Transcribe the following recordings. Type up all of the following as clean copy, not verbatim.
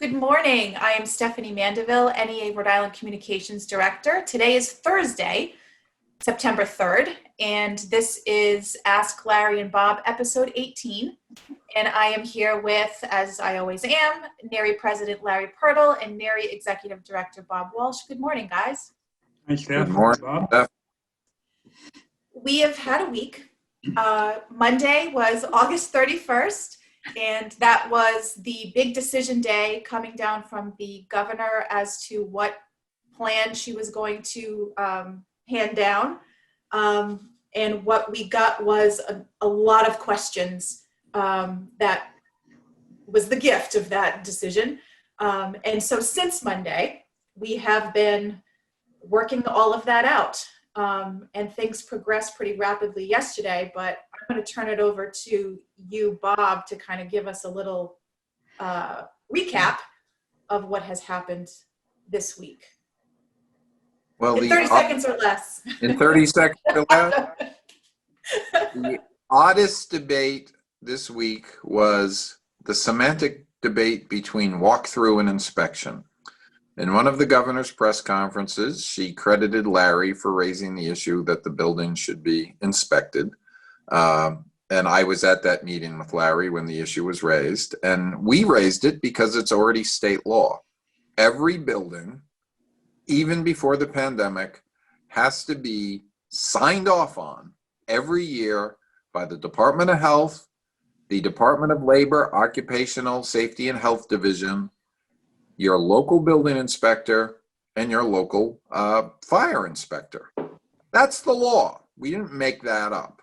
Good morning. I am Stephanie Mandeville, NEA Rhode Island Communications Director. Today is Thursday, September 3rd, and this is Ask Larry and Bob, episode 18. And I am here with, as I always am, NEARI President Larry Purtill and NEARI Executive Director Bob Walsh. Good morning, guys. Hi, Steph. Good morning, Bob. We have had a week. Monday was August 31st. And that was the big decision day coming down from the governor as to what plan she was going to hand down. And what we got was a lot of questions. That was the gift of that decision. And so since Monday, we have been working all of that out. And things progressed pretty rapidly yesterday, but I'm going to turn it over to you, Bob, to kind of give us a little recap of what has happened this week. Well, in 30 seconds or less. In 30 seconds or less. The oddest debate this week was the semantic debate between walkthrough and inspection. In one of the governor's press conferences, she credited Larry for raising the issue that the building should be inspected. And I was at that meeting with Larry when the issue was raised. And we raised it because it's already state law. Every building, even before the pandemic, has to be signed off on every year by the Department of Health, the Department of Labor, Occupational Safety and Health Division, your local building inspector, and your local fire inspector. That's the law. We didn't make that up.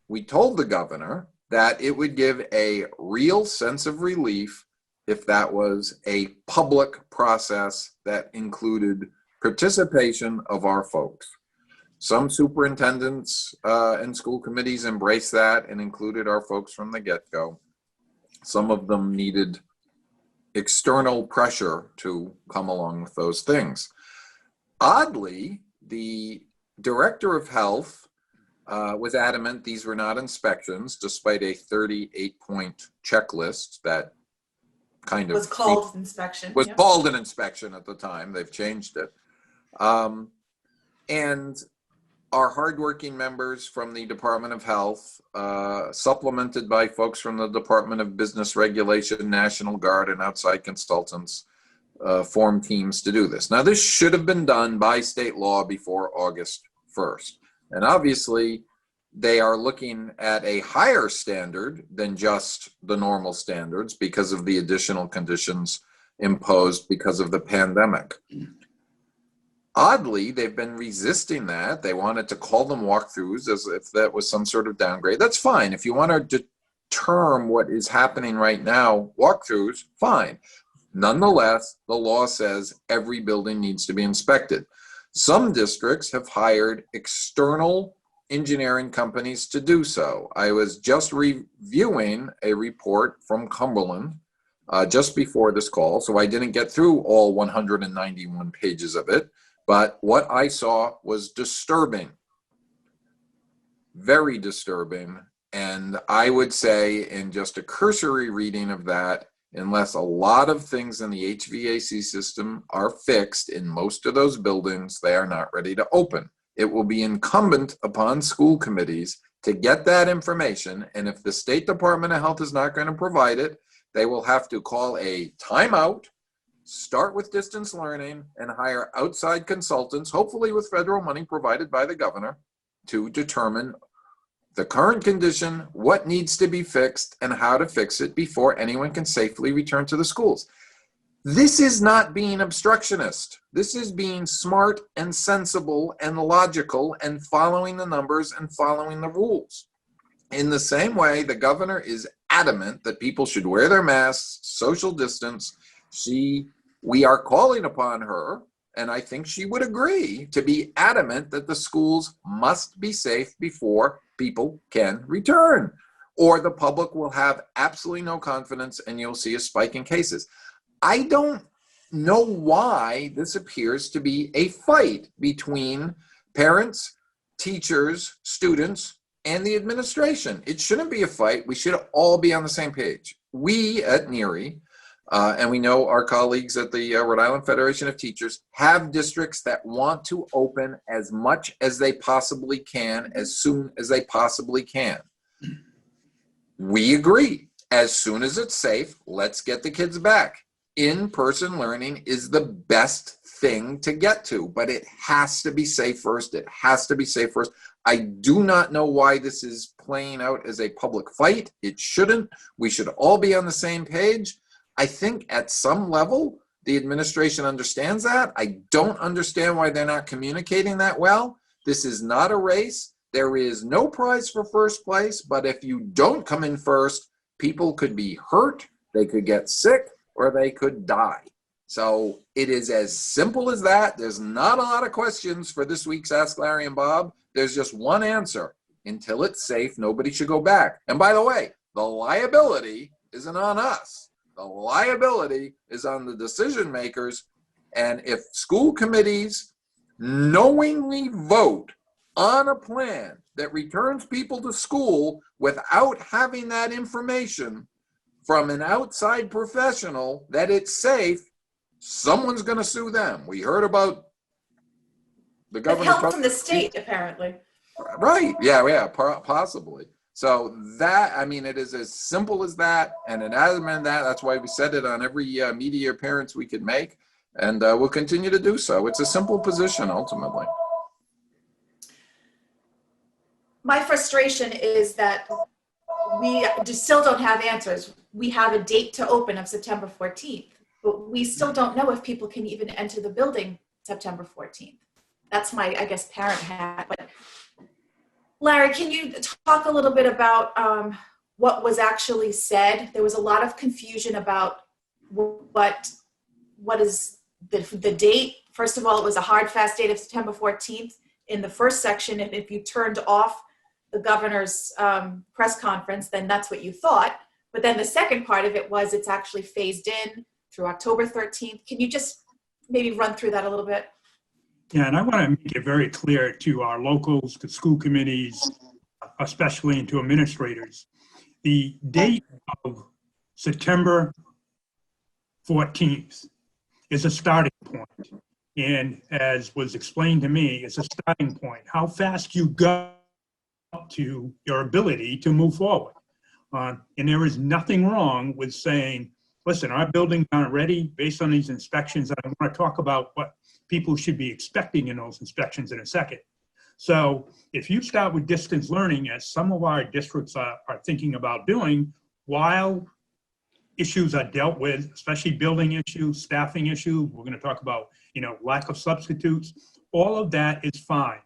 We told the governor that it would give a real sense of relief if that was a public process that included participation of our folks. Some superintendents and school committees embraced that and included our folks from the get-go. Some of them needed external pressure to come along with those things. Oddly, the director of health was adamant these were not inspections, despite a 38-point checklist that kind of was called inspection. Was called an inspection at the time. They've changed it. And our hardworking members from the Department of Health, supplemented by folks from the Department of Business Regulation, National Guard, and outside consultants, formed teams to do this. Now, this should have been done by state law before August 1st. And obviously, they are looking at a higher standard than just the normal standards because of the additional conditions imposed because of the pandemic. Oddly, they've been resisting that. They wanted to call them walkthroughs as if that was some sort of downgrade. That's fine. If you want to term what is happening right now, walkthroughs, fine. Nonetheless, the law says every building needs to be inspected. Some districts have hired external engineering companies to do so. I was just reviewing a report from Cumberland just before this call, so I didn't get through all 191 pages of it. But what I saw was disturbing, very disturbing. And I would say in just a cursory reading of that, unless a lot of things in the HVAC system are fixed in most of those buildings, they are not ready to open. It will be incumbent upon school committees to get that information. And if the State Department of Health is not going to provide it, they will have to call a timeout, start with distance learning, and hire outside consultants, hopefully with federal money provided by the governor, to determine the current condition, what needs to be fixed, and how to fix it before anyone can safely return to the schools. This is not being obstructionist. This is being smart and sensible and logical and following the numbers and following the rules. In the same way, the governor is adamant that people should wear their masks, social distance. We are calling upon her, and I think she would agree, to be adamant that the schools must be safe before people can return, or the public will have absolutely no confidence and you'll see a spike in cases. I don't know why this appears to be a fight between parents, teachers, students, and the administration. It shouldn't be a fight. We should all be on the same page. We at NEARI And we know our colleagues at the Rhode Island Federation of Teachers have districts that want to open as much as they possibly can, as soon as they possibly can. We agree. As soon as it's safe, let's get the kids back. In-person learning is the best thing to get to, but it has to be safe first. It has to be safe first. I do not know why this is playing out as a public fight. It shouldn't. We should all be on the same page. I think at some level, the administration understands that. I don't understand why they're not communicating that well. This is not a race. There is no prize for first place, but if you don't come in first, people could be hurt, they could get sick, or they could die. So it is as simple as that. There's not a lot of questions for this week's Ask Larry and Bob. There's just one answer. Until it's safe, nobody should go back. And by the way, the liability isn't on us. The liability is on the decision makers. And if school committees knowingly vote on a plan that returns people to school without having that information from an outside professional that it's safe, someone's going to sue them. We heard about the governor. With help from the state, apparently. Right. Yeah, possibly. So that, I mean, it is as simple as that, and it has been that. That's why we said it on every media appearance we could make, and we'll continue to do so. It's a simple position, ultimately. My frustration is that we just still don't have answers. We have a date to open of September 14th, but we still don't know if people can even enter the building September 14th. That's my, I guess, parent hat. But Larry, can you talk a little bit about what was actually said? There was a lot of confusion about what is the date. First of all, it was a hard, fast date of September 14th in the first section. And if you turned off the governor's press conference, then that's what you thought. But then the second part of it was it's actually phased in through October 13th. Can you just maybe run through that a little bit? Yeah, and I want to make it very clear to our locals, to school committees, especially and to administrators. The date of September 14th is a starting point. And as was explained to me, it's a starting point. How fast you go to your ability to move forward. And there is nothing wrong with saying, listen, our buildings aren't ready based on these inspections. I want to talk about what people should be expecting in those inspections in a second. So if you start with distance learning, as some of our districts are thinking about doing, while issues are dealt with, especially building issues, staffing issues, we're going to talk about, lack of substitutes, all of that is fine.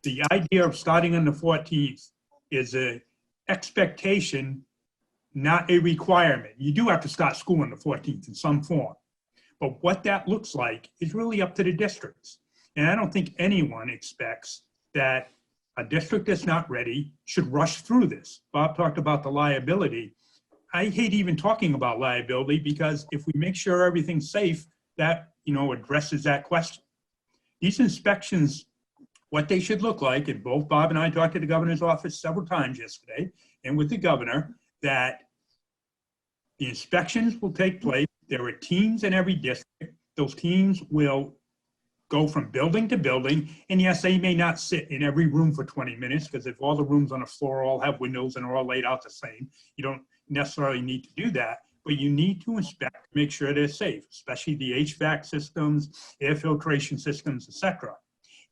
The idea of starting on the 14th is an expectation, not a requirement. You do have to start school on the 14th in some form. But what that looks like is really up to the districts. And I don't think anyone expects that a district that's not ready should rush through this. Bob talked about the liability. I hate even talking about liability because if we make sure everything's safe, that addresses that question. These inspections, what they should look like, and both Bob and I talked to the governor's office several times yesterday, and with the governor, that the inspections will take place. There are teams in every district. Those teams will go from building to building. And yes, they may not sit in every room for 20 minutes because if all the rooms on the floor all have windows and are all laid out the same, you don't necessarily need to do that. But you need to inspect, make sure they're safe, especially the HVAC systems, air filtration systems, etc.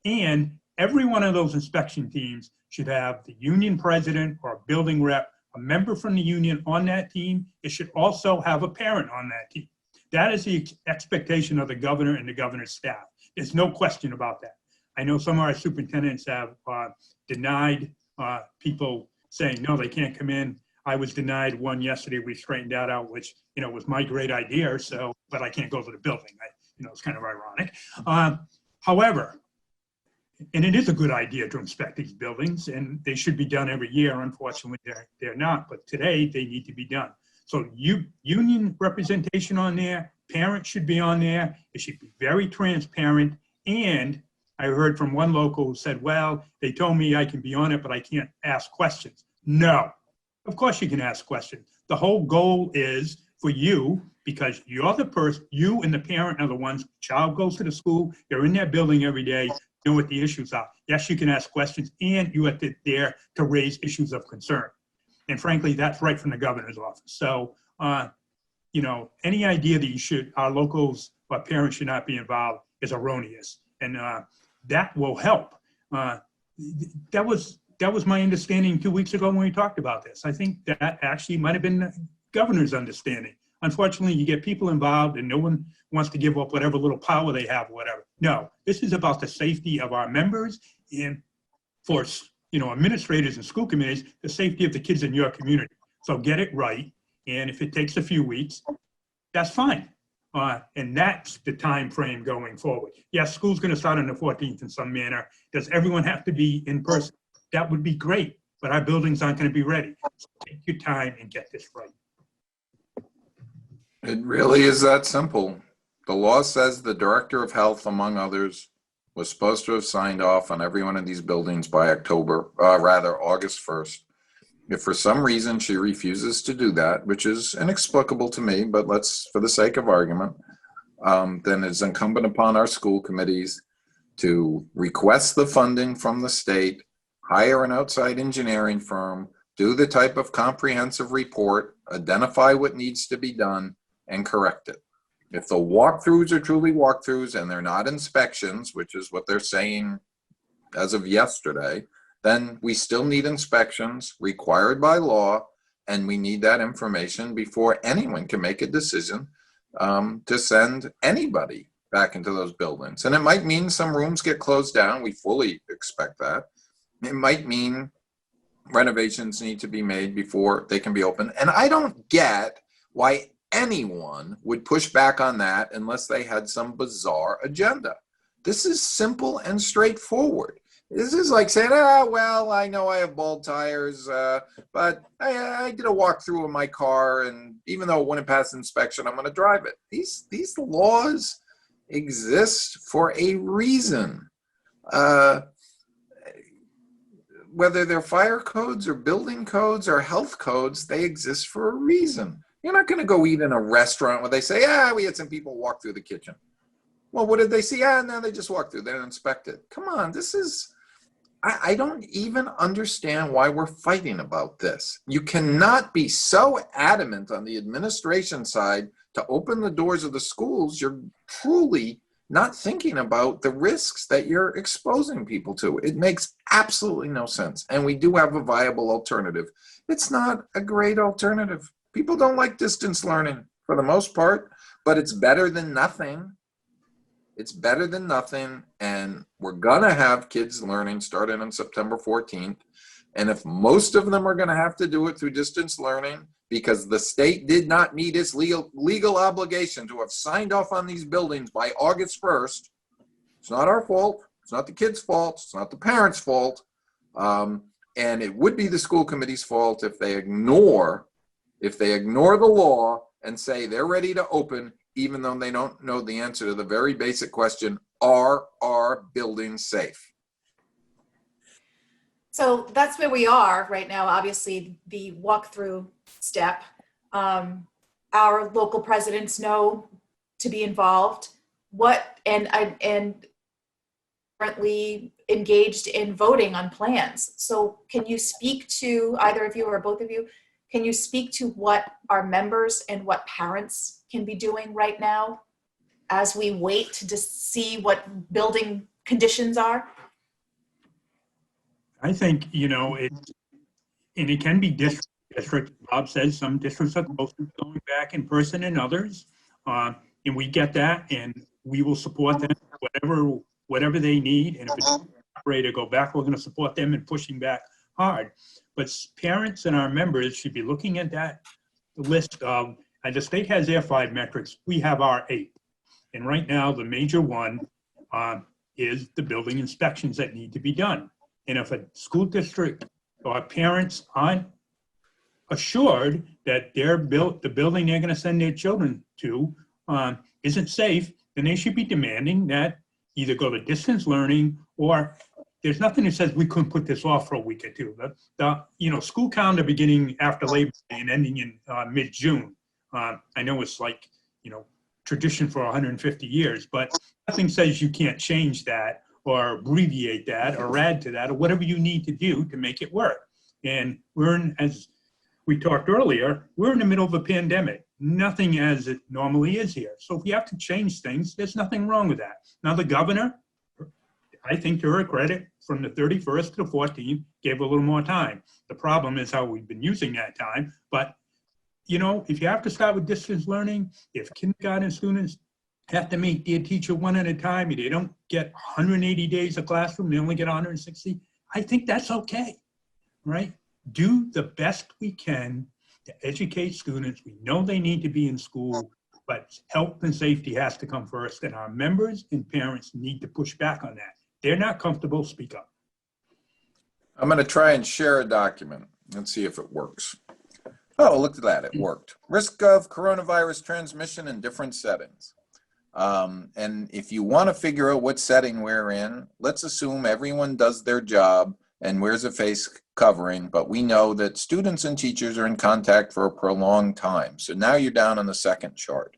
And every one of those inspection teams should have the union president or a building rep, a member from the union on that team. It should also have a parent on that team. That is the expectation of the governor and the governor's staff. There's no question about that. I know some of our superintendents have denied people saying, no, they can't come in. I was denied one yesterday. We straightened that out, which, was my great idea. So, but I can't go to the building. It's kind of ironic. However, and it is a good idea to inspect these buildings, and they should be done every year. Unfortunately, they're not, but today they need to be done. So union representation on there, parents should be on there. It should be very transparent. And I heard from one local who said, well, they told me I can be on it, but I can't ask questions. No, of course you can ask questions. The whole goal is for you because you're the person, you and the parent are the ones, child goes to the school, they're in that building every day, know what the issues are. Yes, you can ask questions, and you are there to raise issues of concern. And frankly, that's right from the governor's office. So, you know, any idea that our locals or parents should not be involved is erroneous. And that will help. That was my understanding 2 weeks ago when we talked about this. I think that actually might have been the governor's understanding. Unfortunately, you get people involved and no one wants to give up whatever little power they have or whatever. No, this is about the safety of our members and for, you know, administrators and school committees, the safety of the kids in your community. So get it right. And if it takes a few weeks, that's fine. And that's the time frame going forward. Yes, school's going to start on the 14th in some manner. Does everyone have to be in person? That would be great, but our buildings aren't going to be ready. So take your time and get this right. It really is that simple. The law says the director of health, among others, was supposed to have signed off on every one of these buildings by August 1st. If for some reason she refuses to do that, which is inexplicable to me, but let's, for the sake of argument, then it's incumbent upon our school committees to request the funding from the state, hire an outside engineering firm, do the type of comprehensive report, identify what needs to be done, and correct it. If the walkthroughs are truly walkthroughs and they're not inspections, which is what they're saying as of yesterday, then we still need inspections required by law, and we need that information before anyone can make a decision to send anybody back into those buildings. And it might mean some rooms get closed down. We fully expect that. It might mean renovations need to be made before they can be open. And I don't get why anyone would push back on that unless they had some bizarre agenda. This is simple and straightforward. This is like saying, well, I know I have bald tires, but I did a walkthrough of my car, and even though it wouldn't pass inspection, I'm going to drive it. These laws exist for a reason. Whether they're fire codes or building codes or health codes, they exist for a reason. You're not going to go eat in a restaurant where they say, we had some people walk through the kitchen. Well, what did they see? No, they just walked through. They didn't inspect it. Come on, this is, I don't even understand why we're fighting about this. You cannot be so adamant on the administration side to open the doors of the schools. You're truly not thinking about the risks that you're exposing people to. It makes absolutely no sense. And we do have a viable alternative. It's not a great alternative. People don't like distance learning for the most part, but it's better than nothing. It's better than nothing, and we're gonna have kids learning starting on September 14th. And if most of them are gonna have to do it through distance learning because the state did not meet its legal obligation to have signed off on these buildings by August 1st, it's not our fault, it's not the kids' fault, it's not the parents' fault, and it would be the school committee's fault if they ignore the law and say they're ready to open, even though they don't know the answer to the very basic question, are our buildings safe? So that's where we are right now. Obviously, the walkthrough step. Our local presidents know to be involved. And currently engaged in voting on plans. So can you speak to, either of you or both of you, can you speak to what our members and what parents can be doing right now as we wait to see what building conditions are? I think, you know, it can be district. Bob says some districts are close to going back in person and others. And we get that, and we will support them whatever they need. And if it's ready to go back, we're going to support them in pushing back hard. But parents and our members should be looking at that list of, and the state has their 5 metrics, we have our 8. And right now, the major one is the building inspections that need to be done. And if a school district or parents aren't assured that the building they're going to send their children to isn't safe, then they should be demanding that either go to distance learning, or there's nothing that says we couldn't put this off for a week or two. The school calendar beginning after Labor Day and ending in mid-June. I know it's like, tradition for 150 years, but nothing says you can't change that or abbreviate that or add to that or whatever you need to do to make it work. And as we talked earlier, we're in the middle of a pandemic. Nothing as it normally is here. So if you have to change things, there's nothing wrong with that. Now, the governor, I think to her credit, from the 31st to the 14th, gave a little more time. The problem is how we've been using that time. But, if you have to start with distance learning, if kindergarten students have to meet their teacher one at a time, and they don't get 180 days of classroom, they only get 160, I think that's okay, right? Do the best we can to educate students. We know they need to be in school, but health and safety has to come first, and our members and parents need to push back on that. They're not comfortable, speak up. I'm going to try and share a document and see if it works. Oh, look at that, it worked. Risk of coronavirus transmission in different settings. And if you want to figure out what setting we're in, let's assume everyone does their job and wears a face covering, but we know that students and teachers are in contact for a prolonged time. So now you're down on the second chart.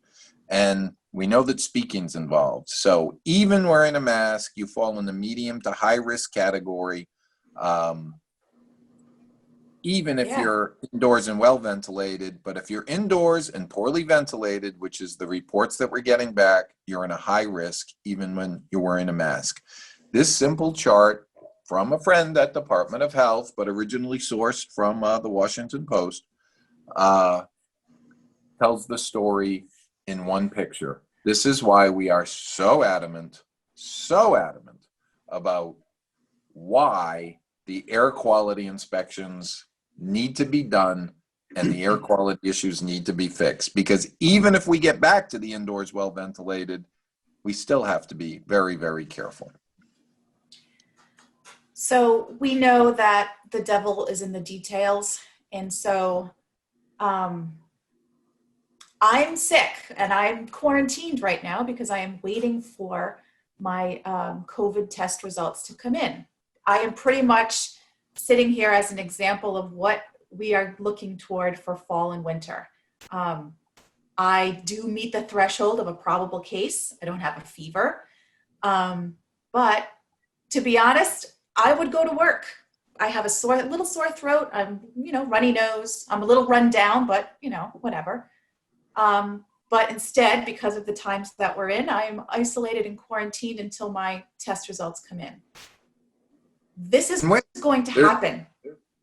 And we know that speaking's involved. So even wearing a mask, you fall in the medium to high risk category. Even if you're indoors and well ventilated, but if you're indoors and poorly ventilated, which is the reports that we're getting back, you're in a high risk even when you're wearing a mask. This simple chart from a friend at Department of Health, but originally sourced from the Washington Post, tells the story in one picture. This is why we are so adamant about why the air quality inspections need to be done and the air quality issues need to be fixed. Because even if we get back to the indoors well ventilated, we still have to be very, very careful. So we know that the devil is in the details. And so I'm sick and I'm quarantined right now because I am waiting for my COVID test results to come in. I am pretty much sitting here as an example of what we are looking toward for fall and winter. I do meet the threshold of a probable case. I don't have a fever. But to be honest, I would go to work. I have a little sore throat. I'm, runny nose. I'm a little run down, but, whatever. But instead, because of the times that we're in, I'm isolated and quarantined until my test results come in. This is going to happen.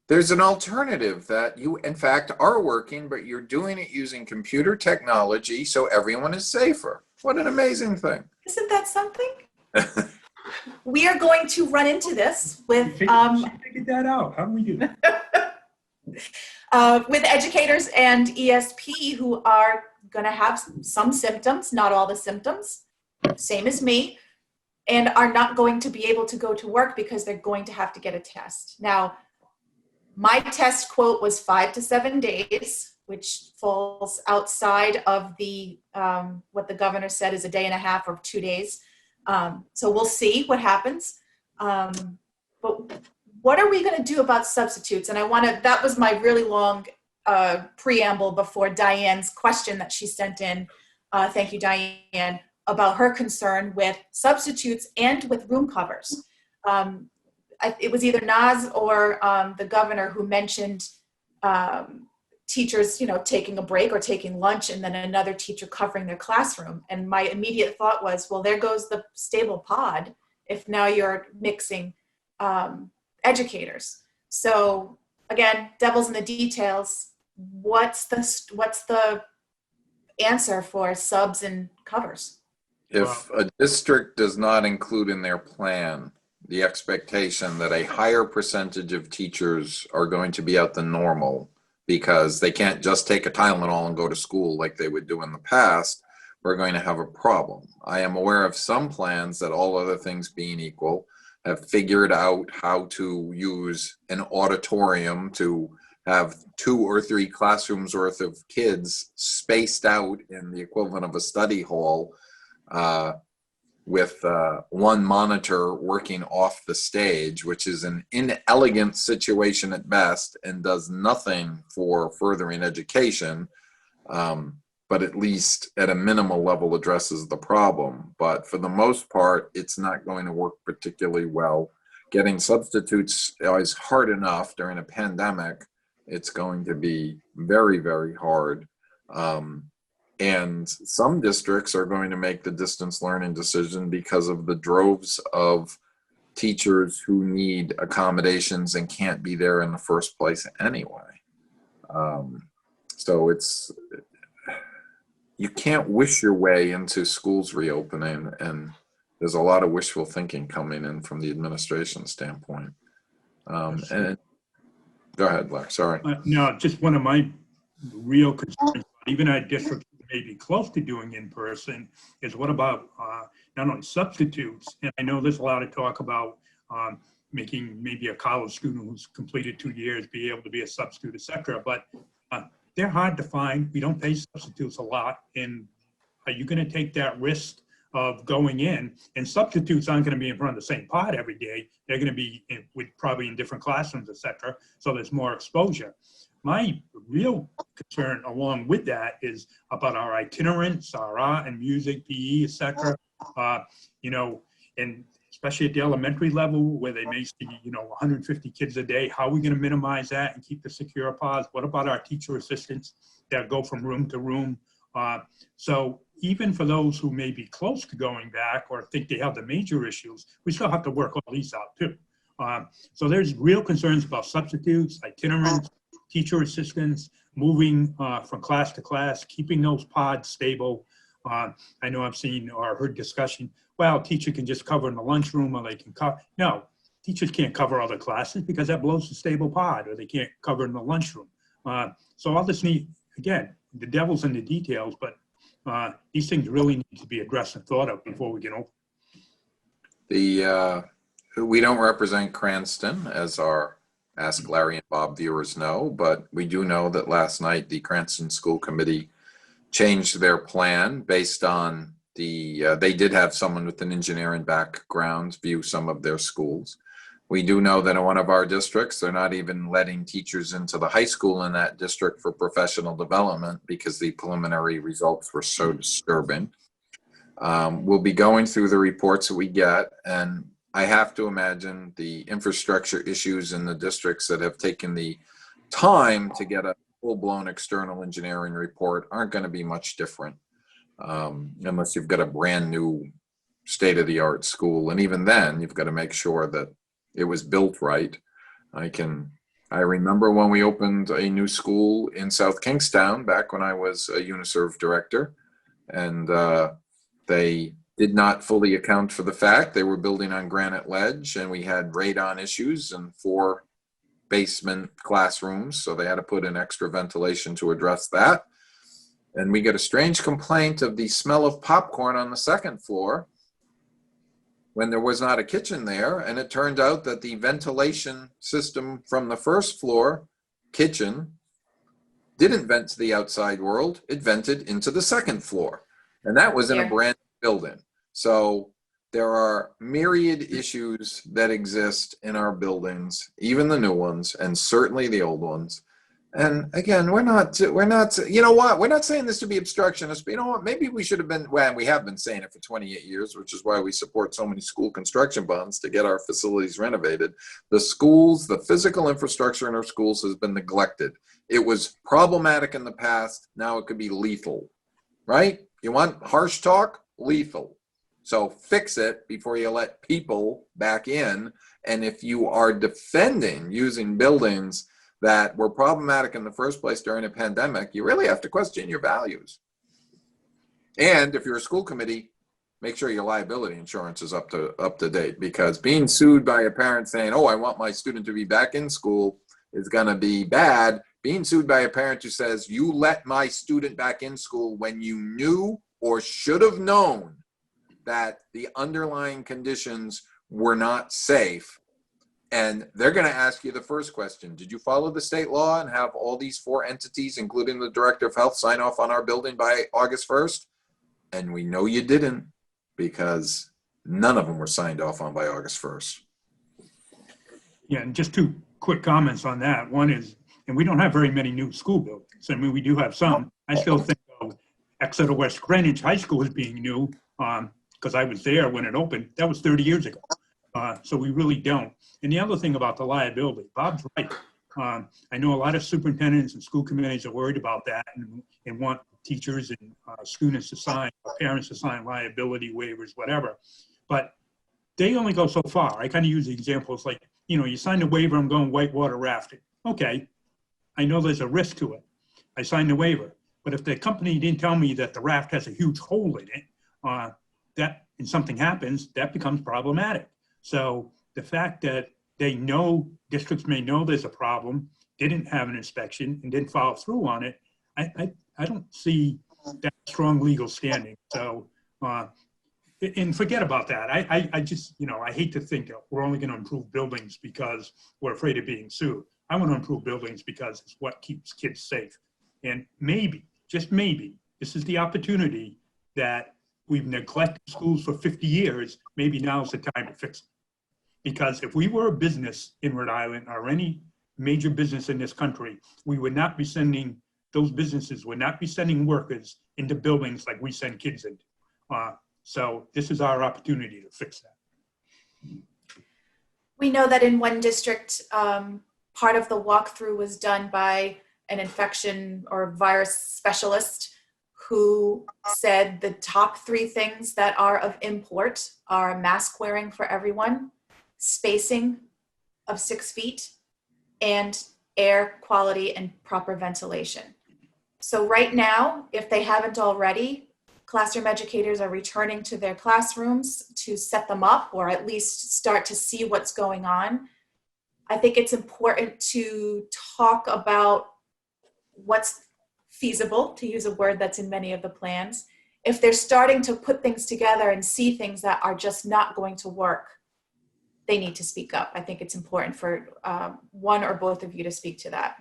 There's an alternative that you, in fact, are working, but you're doing it using computer technology so everyone is safer. What an amazing thing. Isn't that something? We are going to run into this with... Figured that out. How do we do that? With educators and ESP who are going to have some symptoms, not all the symptoms, same as me, and are not going to be able to go to work because they're going to have to get a test. Now, my test quote was 5 to 7 days, which falls outside of the what the governor said is a day and a half or 2 days. So we'll see what happens. But what are we going to do about substitutes? And that was my really long preamble before Diane's question that she sent in. Thank you, Diane, about her concern with substitutes and with room covers. It was either Naz or the governor who mentioned teachers, taking a break or taking lunch and then another teacher covering their classroom. And my immediate thought was, well, there goes the stable pod if now you're mixing educators. So again, devil's in the details. What's the answer for subs and covers? If a district does not include in their plan the expectation that a higher percentage of teachers are going to be out than normal because they can't just take a Tylenol and go to school like they would do in the past, we're going to have a problem. I am aware of some plans that, all other things being equal, have figured out how to use an auditorium to have 2 or 3 classrooms worth of kids spaced out in the equivalent of a study hall, with one monitor working off the stage, which is an inelegant situation at best and does nothing for furthering education. but at least at a minimal level addresses the problem. But for the most part, it's not going to work particularly well. Getting substitutes is hard enough during a pandemic. It's going to be very, very hard. And some districts are going to make the distance learning decision because of the droves of teachers who need accommodations and can't be there in the first place anyway. So you can't wish your way into schools reopening, and there's a lot of wishful thinking coming in from the administration standpoint. And go ahead, Larry, sorry. No, just one of my real concerns, even our district may be close to doing in person, is what about not only substitutes, and I know there's a lot of talk about making maybe a college student who's completed 2 years be able to be a substitute, et cetera, but they're hard to find. We don't pay substitutes a lot. And are you going to take that risk of going in? And substitutes aren't going to be in front of the same pod every day. They're going to be probably in different classrooms, et cetera. So there's more exposure. My real concern along with that is about our itinerants, our art and music, PE, et cetera. You know, and especially at the elementary level where they may see, 150 kids a day. How are we going to minimize that and keep the secure pods? What about our teacher assistants that go from room to room? So even for those who may be close to going back or think they have the major issues, we still have to work all these out too. So there's real concerns about substitutes, itinerants, teacher assistants, moving from class to class, keeping those pods stable. I know I've seen or heard discussion, well, teacher can just cover in the lunchroom or they can cover. No, teachers can't cover other classes because that blows the stable pod, or they can't cover in the lunchroom. So all this again, the devil's in the details, but these things really need to be addressed and thought of before we get open. We don't represent Cranston, as our Ask Larry and Bob viewers know, but we do know that last night the Cranston School Committee changed their plan based on they did have someone with an engineering background view some of their schools. We do know that in one of our districts, they're not even letting teachers into the high school in that district for professional development because the preliminary results were so disturbing. We'll be going through the reports that we get, and I have to imagine the infrastructure issues in the districts that have taken the time to get a full-blown external engineering report aren't going to be much different, unless you've got a brand new state-of-the-art school. And even then, you've got to make sure that it was built right. I remember when we opened a new school in South Kingstown back when I was a UNISERV director, and they did not fully account for the fact they were building on granite ledge, and we had radon issues and 4 basement classrooms, so they had to put in extra ventilation to address that. And we get a strange complaint of the smell of popcorn on the 2nd floor when there was not a kitchen there, and it turned out that the ventilation system from the 1st floor kitchen didn't vent to the outside world, it vented into the 2nd floor. And that was in a brand new building. So there are myriad issues that exist in our buildings, even the new ones, and certainly the old ones. And again, we're not, you know what, we're not saying this to be obstructionist, but you know what, maybe we should have been, well, we have been saying it for 28 years, which is why we support so many school construction bonds to get our facilities renovated. The schools, the physical infrastructure in our schools has been neglected. It was problematic in the past, now it could be lethal, right? You want harsh talk? Lethal. So fix it before you let people back in. And if you are defending using buildings that were problematic in the first place during a pandemic, you really have to question your values. And if you're a school committee, make sure your liability insurance is up to date, because being sued by a parent saying, oh, I want my student to be back in school is gonna be bad. Being sued by a parent who says, you let my student back in school when you knew or should have known that the underlying conditions were not safe. And they're going to ask you the first question, did you follow the state law and have all these 4 entities, including the director of health, sign off on our building by August 1st? And we know you didn't, because none of them were signed off on by August 1st. Yeah, and just 2 quick comments on that. One is, and we don't have very many new school buildings. I mean, we do have some. I still think, though, Exeter West Greenwich High School is being new, because I was there when it opened. That was 30 years ago. So we really don't. And the other thing about the liability, Bob's right. I know a lot of superintendents and school committees are worried about that and want teachers and students to sign, or parents to sign liability waivers, whatever. But they only go so far. I kind of use the examples like, you sign the waiver, I'm going whitewater rafting. Okay, I know there's a risk to it. I signed the waiver. But if the company didn't tell me that the raft has a huge hole in it, and something happens, that becomes problematic. So the fact that they know, districts may know there's a problem, didn't have an inspection, and didn't follow through on it, I don't see that strong legal standing. So, and forget about that. I just, I hate to think that we're only going to improve buildings because we're afraid of being sued. I want to improve buildings because it's what keeps kids safe. And maybe, just maybe, this is the opportunity that we've neglected schools for 50 years. Maybe now's the time to fix it. Because if we were a business in Rhode Island or any major business in this country, we would not be sending, those businesses would not be sending workers into buildings like we send kids into. So this is our opportunity to fix that. We know that in one district, part of the walkthrough was done by an infection or virus specialist who said the top 3 things that are of import are mask wearing for everyone, spacing of 6 feet, and air quality and proper ventilation. So right now, if they haven't already, classroom educators are returning to their classrooms to set them up or at least start to see what's going on. I think it's important to talk about what's feasible, to use a word that's in many of the plans. If they're starting to put things together and see things that are just not going to work, they need to speak up. I think it's important for one or both of you to speak to that.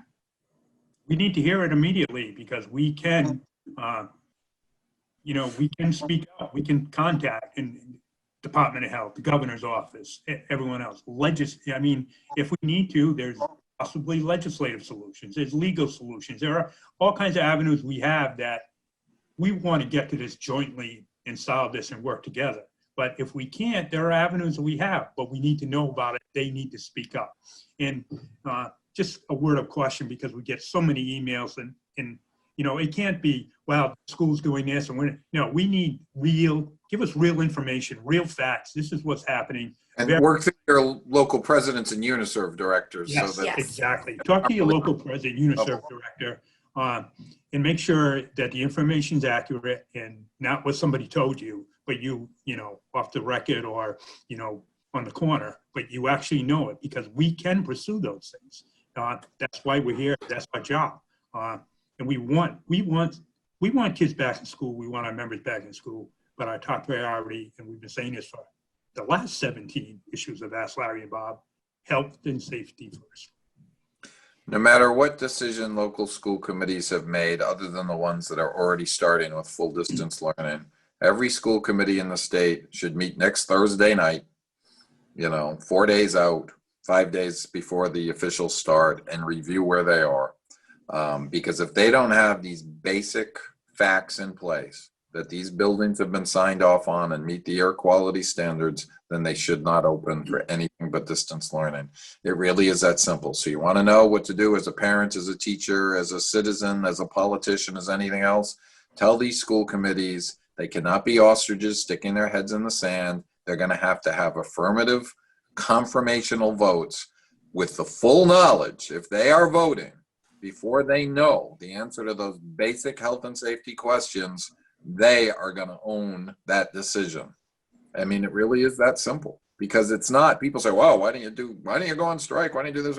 We need to hear it immediately because we can, we can speak up. We can contact and Department of Health, the governor's office, everyone else. I mean, if we need to, there's possibly legislative solutions. There's legal solutions. There are all kinds of avenues we have that we want to get to this jointly and solve this and work together. But if we can't, there are avenues that we have, but we need to know about it. They need to speak up. And just a word of caution, because we get so many emails and it can't be, well, the school's doing this and we need give us real information, real facts. This is what's happening. And work through your local presidents and UNICEF directors. Yes, so that exactly. Talk to your local president, UNICEF director, and make sure that the information is accurate and not what somebody told you, but you off the record or, on the corner, but you actually know it, because we can pursue those things. That's why we're here. That's our job. And we want kids back in school. We want our members back in school, but our top priority, and we've been saying this for the last 17 issues of Ask Larry and Bob, health and safety first. No matter what decision local school committees have made, other than the ones that are already starting with full distance learning, every school committee in the state should meet next Thursday night, 4 days out, 5 days before the official start, and review where they are. Because if they don't have these basic facts in place, that these buildings have been signed off on and meet the air quality standards, then they should not open for anything but distance learning. It really is that simple. So you want to know what to do as a parent, as a teacher, as a citizen, as a politician, as anything else, tell these school committees they cannot be ostriches sticking their heads in the sand. They're going to have affirmative confirmational votes with the full knowledge, if they are voting, before they know the answer to those basic health and safety questions, they are going to own that decision. I mean, it really is that simple, because it's not, people say, well, why don't you go on strike? Why don't you do this?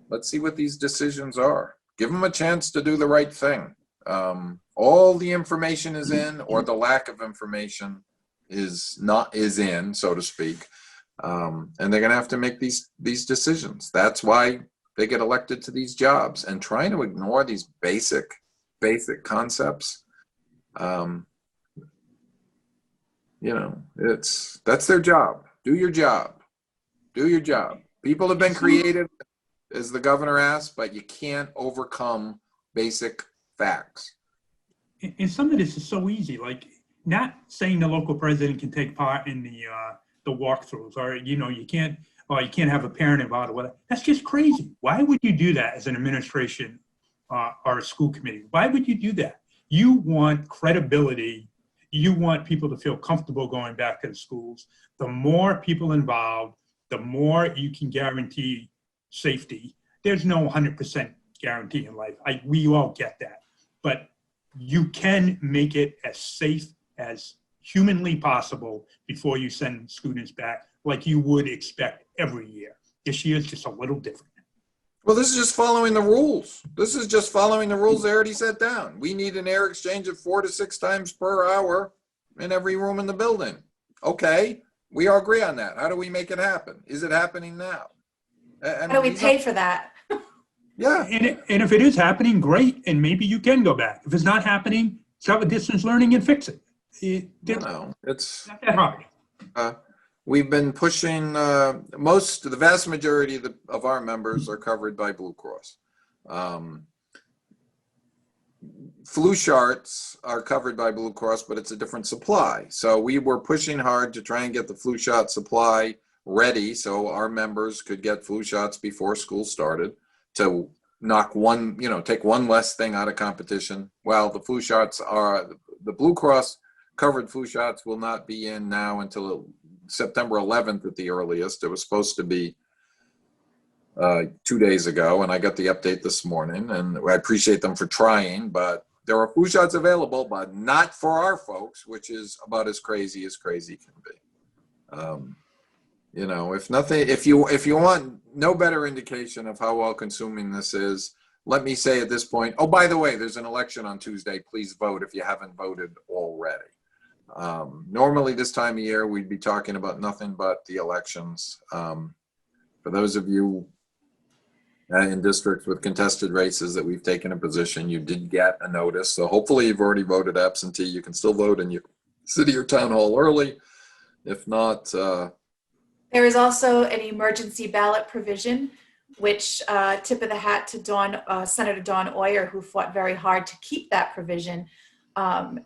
Let's see what these decisions are. Give them a chance to do the right thing. All the information is in, or the lack of information is in, so to speak. And they're going to have to make these decisions. That's why they get elected to these jobs, and trying to ignore these basic concepts. That's their job. Do your job. Do your job. People have been creative, as the governor asked, but you can't overcome basic facts. And some of this is so easy, like not saying the local president can take part in the walkthroughs, or you can't, or you can't have a parent involved or whatever. That's just crazy. Why would you do that as an administration or a school committee? Why would you do that? You want credibility. You want people to feel comfortable going back to the schools. The more people involved, the more you can guarantee safety. There's no 100% guarantee in life. We all get that. But you can make it as safe as humanly possible before you send students back, like you would expect every year. This year is just a little different. Well, this is just following the rules. This is just following the rules they already set down. We need an air exchange of 4 to 6 times per hour in every room in the building. Okay, we all agree on that. How do we make it happen? Is it happening now? How do we pay for that? Yeah. And if it is happening, great, and maybe you can go back. If it's not happening, start with distance learning and fix it. It's not that hard. We've been pushing, the vast majority of our members are covered by Blue Cross. Flu shots are covered by Blue Cross, but it's a different supply. So we were pushing hard to try and get the flu shot supply ready so our members could get flu shots before school started, to knock one, take one less thing out of competition. Well, the flu shots the Blue Cross covered flu shots will not be in now until September 11th at the earliest. It was supposed to be 2 days ago, and I got the update this morning, and I appreciate them for trying, but there are flu shots available, but not for our folks, which is about as crazy can be. If you want no better indication of how all consuming this is, let me say at this point, oh, by the way, there's an election on Tuesday. Please vote if you haven't voted already. Normally this time of year, we'd be talking about nothing but the elections. For those of you in districts with contested races that we've taken a position, you did get a notice. So hopefully you've already voted absentee. You can still vote in your city or town hall early. If not, There is also an emergency ballot provision, which tip of the hat to Senator Dawn Oyer, who fought very hard to keep that provision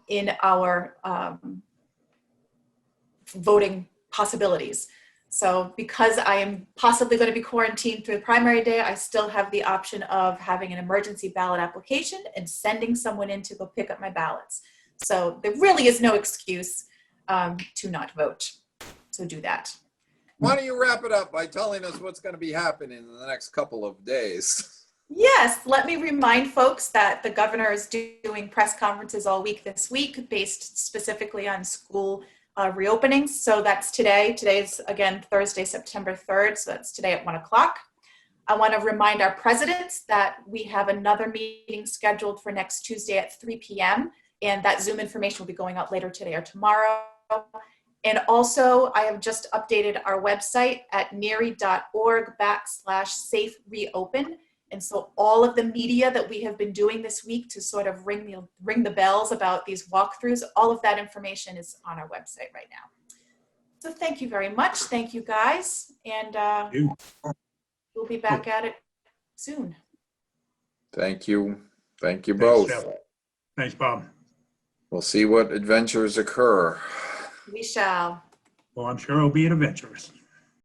in our voting possibilities. So because I am possibly going to be quarantined through the primary day, I still have the option of having an emergency ballot application and sending someone in to go pick up my ballots. So there really is no excuse to not vote. So do that. why don't you wrap it up by telling us what's going to be happening in the next couple of days? Yes, let me remind folks that the governor is doing press conferences all week this week based specifically on school reopenings. So that's today. Today's, again, Thursday, September 3rd. So that's today at 1 o'clock. I want to remind our presidents that we have another meeting scheduled for next Tuesday at 3 p.m. And that Zoom information will be going out later today or tomorrow. And also, I have just updated our website at neari.org/safe reopen. And so all of the media that we have been doing this week to sort of ring the bells about these walkthroughs, all of that information is on our website right now. So thank you very much. Thank you, guys. And we'll be back at it soon. Thank you. Thank you both. Thanks, Bob. We'll see what adventures occur. We shall. Well, I'm sure it'll be adventurous.